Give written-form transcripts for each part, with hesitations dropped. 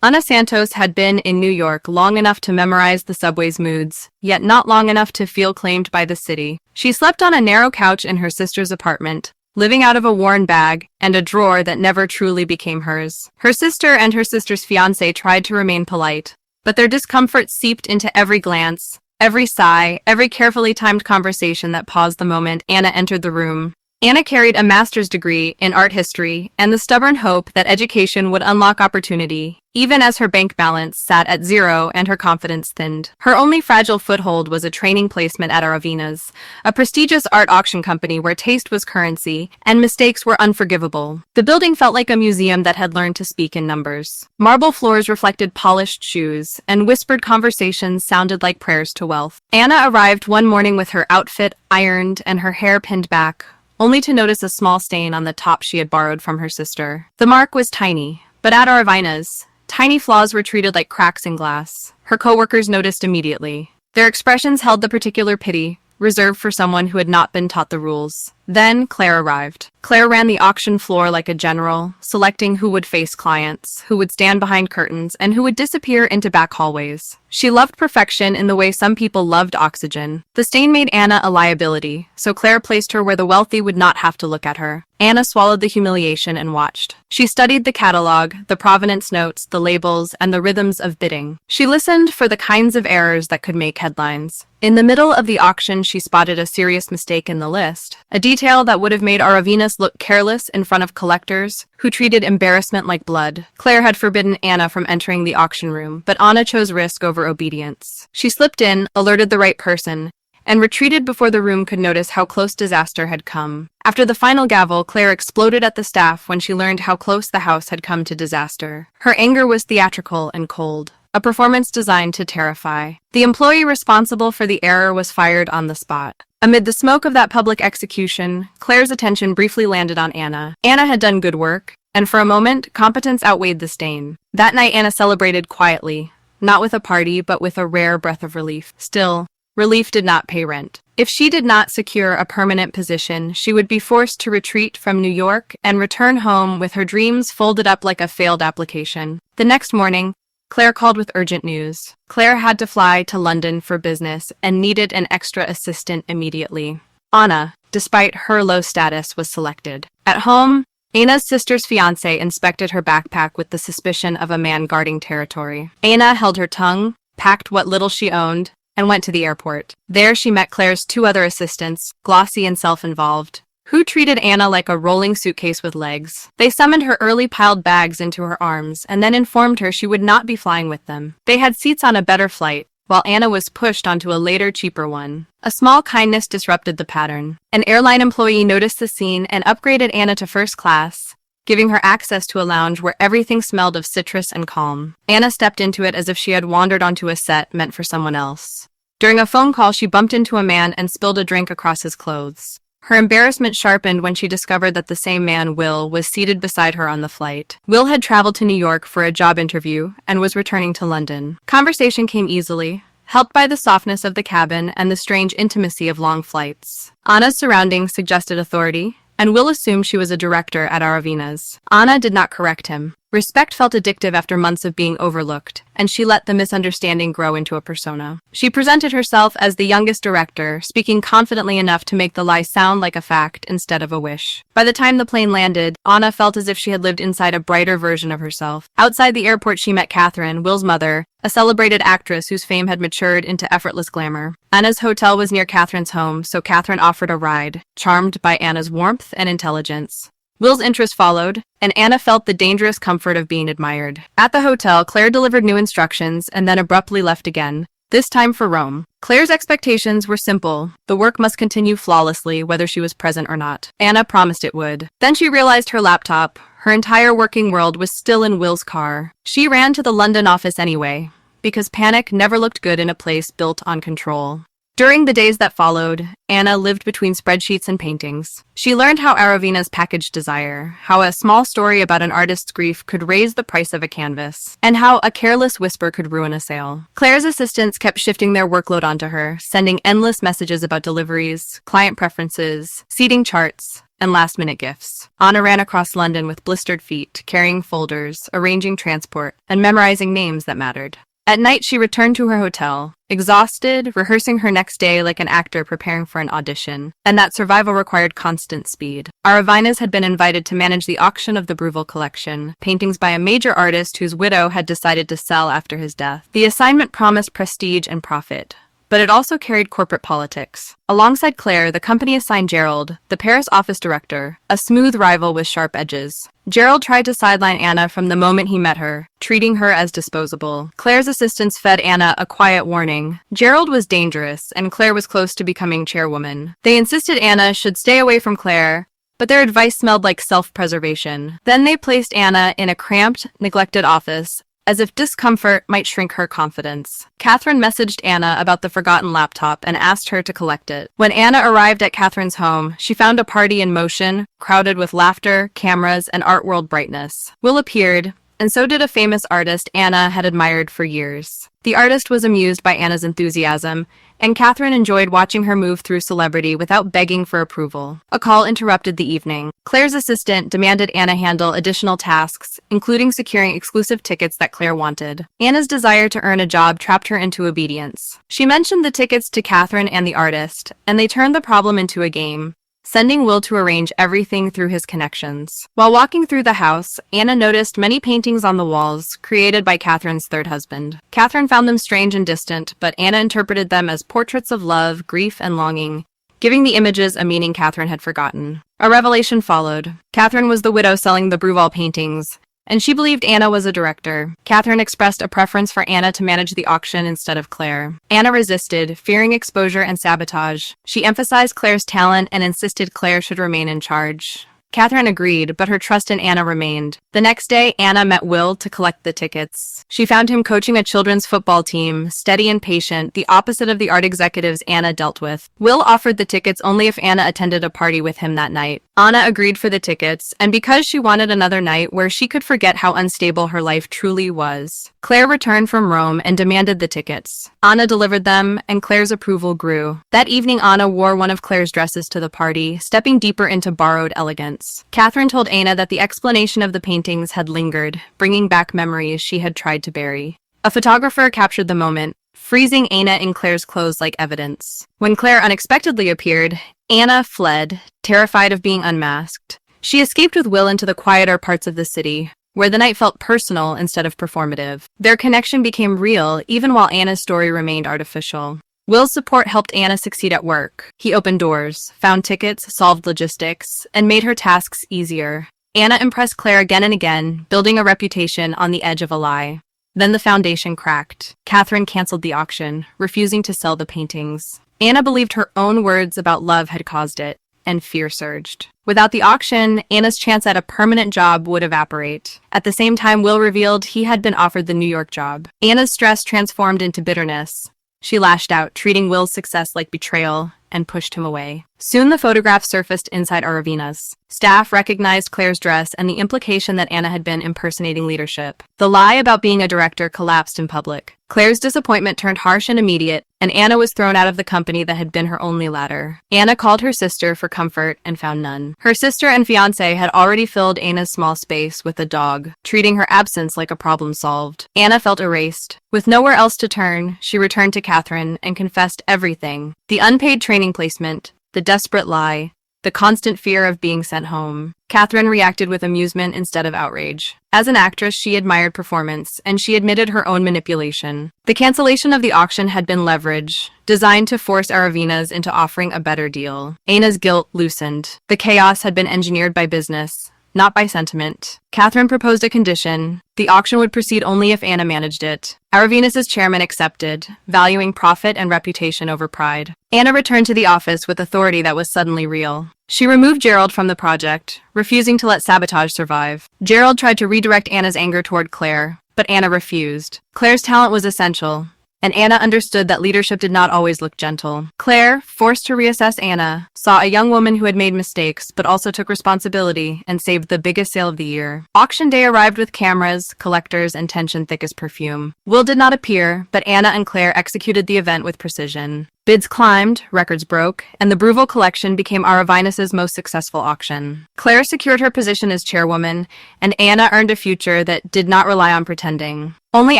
Ana Santos had been in New York long enough to memorize the subway's moods, yet not long enough to feel claimed by the city. She slept on a narrow couch in her sister's apartment, living out of a worn bag and a drawer that never truly became hers. Her sister and her sister's fiancé tried to remain polite, but their discomfort seeped into every glance, every sigh, every carefully timed conversation that paused the moment Anna entered the room. Anna carried a master's degree in art history and the stubborn hope that education would unlock opportunity, even as her bank balance sat at zero and her confidence thinned. Her only fragile foothold was a training placement at Aravina's, a prestigious art auction company where taste was currency and mistakes were unforgivable. The building felt like a museum that had learned to speak in numbers. Marble floors reflected polished shoes, and whispered conversations sounded like prayers to wealth. Anna arrived one morning with her outfit ironed and her hair pinned back, only to notice a small stain on the top she had borrowed from her sister. The mark was tiny, but at Aravina's, tiny flaws were treated like cracks in glass. Her coworkers noticed immediately. Their expressions held the particular pity reserved for someone who had not been taught the rules. Then Claire arrived. Claire ran the auction floor like a general, selecting who would face clients, who would stand behind curtains, and who would disappear into back hallways. She loved perfection in the way some people loved oxygen. The stain made Anna a liability, so Claire placed her where the wealthy would not have to look at her. Anna swallowed the humiliation and watched. She studied the catalog, the provenance notes, the labels, and the rhythms of bidding. She listened for the kinds of errors that could make headlines. In the middle of the auction, she spotted a serious mistake in the list, a detail that would have made Aravina's look careless in front of collectors who treated embarrassment like blood. Claire had forbidden Anna from entering the auction room, but Anna chose risk over obedience. She slipped in, alerted the right person, and retreated before the room could notice how close disaster had come. After the final gavel, Claire exploded at the staff when she learned how close the house had come to disaster. Her anger was theatrical and cold, a performance designed to terrify. The employee responsible for the error was fired on the spot. Amid the smoke of that public execution, Claire's attention briefly landed on Anna. Anna had done good work, and for a moment, competence outweighed the stain. That night, Anna celebrated quietly, not with a party, but with a rare breath of relief. Still, relief did not pay rent. If she did not secure a permanent position, she would be forced to retreat from New York and return home with her dreams folded up like a failed application. The next morning, Claire called with urgent news. Claire had to fly to London for business and needed an extra assistant immediately. Anna, despite her low status, was selected. At home, Anna's sister's fiancé inspected her backpack with the suspicion of a man guarding territory. Anna held her tongue, packed what little she owned, and went to the airport. There she met Claire's two other assistants, glossy and self-involved, who treated Anna like a rolling suitcase with legs. They summoned her early piled bags into her arms and then informed her she would not be flying with them. They had seats on a better flight, while Anna was pushed onto a later, cheaper one. A small kindness disrupted the pattern. An airline employee noticed the scene and upgraded Anna to first class, giving her access to a lounge where everything smelled of citrus and calm. Anna stepped into it as if she had wandered onto a set meant for someone else. During a phone call, she bumped into a man and spilled a drink across his clothes. Her embarrassment sharpened when she discovered that the same man, Will, was seated beside her on the flight. Will had traveled to New York for a job interview and was returning to London. Conversation came easily, helped by the softness of the cabin and the strange intimacy of long flights. Anna's surroundings suggested authority, and Will assumed she was a director at Aravina's. Anna did not correct him. Respect felt addictive after months of being overlooked, and she let the misunderstanding grow into a persona. She presented herself as the youngest director, speaking confidently enough to make the lie sound like a fact instead of a wish. By the time the plane landed, Anna felt as if she had lived inside a brighter version of herself. Outside the airport, she met Catherine, Will's mother, a celebrated actress whose fame had matured into effortless glamour. Anna's hotel was near Catherine's home, so Catherine offered a ride, charmed by Anna's warmth and intelligence. Will's interest followed, and Anna felt the dangerous comfort of being admired. At the hotel, Claire delivered new instructions and then abruptly left again, this time for Rome. Claire's expectations were simple. The work must continue flawlessly, whether she was present or not. Anna promised it would. Then she realized her laptop, her entire working world, was still in Will's car. She ran to the London office anyway, because panic never looked good in a place built on control. During the days that followed, Anna lived between spreadsheets and paintings. She learned how Aravina's packaged desire, how a small story about an artist's grief could raise the price of a canvas, and how a careless whisper could ruin a sale. Claire's assistants kept shifting their workload onto her, sending endless messages about deliveries, client preferences, seating charts. and last-minute gifts. Anna ran across London with blistered feet, carrying folders, arranging transport, and memorizing names that mattered. At night, she returned to her hotel, exhausted, rehearsing her next day like an actor preparing for an audition. And that survival required constant speed. Aravinas had been invited to manage the auction of the Bruegel collection, paintings by a major artist whose widow had decided to sell after his death. The assignment promised prestige and profit, but it also carried corporate politics. Alongside Claire, the company assigned Gerald, the Paris office director, a smooth rival with sharp edges. Gerald tried to sideline Anna from the moment he met her, treating her as disposable. Claire's assistants fed Anna a quiet warning. Gerald was dangerous, and Claire was close to becoming chairwoman. They insisted Anna should stay away from Claire, but their advice smelled like self-preservation. Then they placed Anna in a cramped, neglected office, as if discomfort might shrink her confidence. Catherine messaged Anna about the forgotten laptop and asked her to collect it. When Anna arrived at Catherine's home, she found a party in motion, crowded with laughter, cameras, and art world brightness. Will appeared, and so did a famous artist Anna had admired for years. The artist was amused by Anna's enthusiasm, and Catherine enjoyed watching her move through celebrity without begging for approval. A call interrupted the evening. Claire's assistant demanded Anna handle additional tasks, including securing exclusive tickets that Claire wanted. Anna's desire to earn a job trapped her into obedience. She mentioned the tickets to Catherine and the artist, and they turned the problem into a game, sending Will to arrange everything through his connections. While walking through the house, Anna noticed many paintings on the walls, created by Catherine's third husband. Catherine found them strange and distant, but Anna interpreted them as portraits of love, grief, and longing, giving the images a meaning Catherine had forgotten. A revelation followed. Catherine was the widow selling the Bruegel paintings, and she believed Anna was a director. Catherine expressed a preference for Anna to manage the auction instead of Claire. Anna resisted, fearing exposure and sabotage. She emphasized Claire's talent and insisted Claire should remain in charge. Catherine agreed, but her trust in Anna remained. The next day, Anna met Will to collect the tickets. She found him coaching a children's football team, steady and patient, the opposite of the art executives Anna dealt with. Will offered the tickets only if Anna attended a party with him that night. Anna agreed for the tickets, and because she wanted another night where she could forget how unstable her life truly was. Claire returned from Rome and demanded the tickets. Anna delivered them, and Claire's approval grew. That evening, Anna wore one of Claire's dresses to the party, stepping deeper into borrowed elegance. Catherine told Anna that the explanation of the paintings had lingered, bringing back memories she had tried to bury. A photographer captured the moment, freezing Anna in Claire's clothes like evidence. When Claire unexpectedly appeared, Anna fled, terrified of being unmasked. She escaped with Will into the quieter parts of the city, where the night felt personal instead of performative. Their connection became real, even while Anna's story remained artificial. Will's support helped Anna succeed at work. He opened doors, found tickets, solved logistics, and made her tasks easier. Anna impressed Claire again and again, building a reputation on the edge of a lie. Then the foundation cracked. Catherine canceled the auction, refusing to sell the paintings. Anna believed her own words about love had caused it, and fear surged. Without the auction, Anna's chance at a permanent job would evaporate. At the same time, Will revealed he had been offered the New York job. Anna's stress transformed into bitterness. She lashed out, treating Will's success like betrayal, and pushed him away. Soon the photograph surfaced inside Aravina's. Staff recognized Claire's dress and the implication that Anna had been impersonating leadership. The lie about being a director collapsed in public. Claire's disappointment turned harsh and immediate, and Anna was thrown out of the company that had been her only ladder. Anna called her sister for comfort and found none. Her sister and fiancé had already filled Anna's small space with a dog, treating her absence like a problem solved. Anna felt erased. With nowhere else to turn, she returned to Catherine and confessed everything. The unpaid training placement, the desperate lie, the constant fear of being sent home. Catherine reacted with amusement instead of outrage. As an actress, she admired performance, and she admitted her own manipulation. The cancellation of the auction had been leverage, designed to force Aravinas into offering a better deal. Anna's guilt loosened. The chaos had been engineered by business, not by sentiment. Catherine proposed a condition. The auction would proceed only if Anna managed it. Aravinas' chairman accepted, valuing profit and reputation over pride. Anna returned to the office with authority that was suddenly real. She removed Gerald from the project, refusing to let sabotage survive. Gerald tried to redirect Anna's anger toward Claire, but Anna refused. Claire's talent was essential, and Anna understood that leadership did not always look gentle. Claire, forced to reassess Anna, saw a young woman who had made mistakes but also took responsibility and saved the biggest sale of the year. Auction day arrived with cameras, collectors, and tension thick as perfume. Will did not appear, but Anna and Claire executed the event with precision. Bids climbed, records broke, and the Bruval collection became Aravinus's most successful auction. Claire secured her position as chairwoman, and Anna earned a future that did not rely on pretending. Only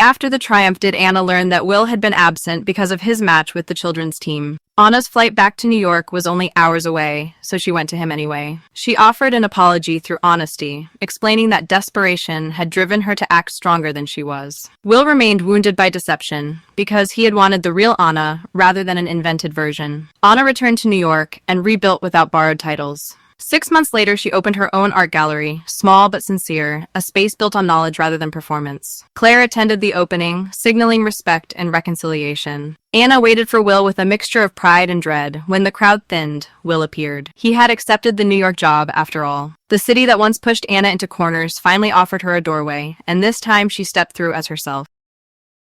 after the triumph did Anna learn that Will had been absent because of his match with the children's team. Anna's flight back to New York was only hours away, so she went to him anyway. She offered an apology through honesty, explaining that desperation had driven her to act stronger than she was. Will remained wounded by deception, because he had wanted the real Anna rather than an invented version. Anna returned to New York and rebuilt without borrowed titles. 6 months later, she opened her own art gallery, small but sincere, a space built on knowledge rather than performance. Claire attended the opening, signaling respect and reconciliation. Anna waited for Will with a mixture of pride and dread. When the crowd thinned, Will appeared. He had accepted the New York job, after all. The city that once pushed Anna into corners finally offered her a doorway, and this time she stepped through as herself.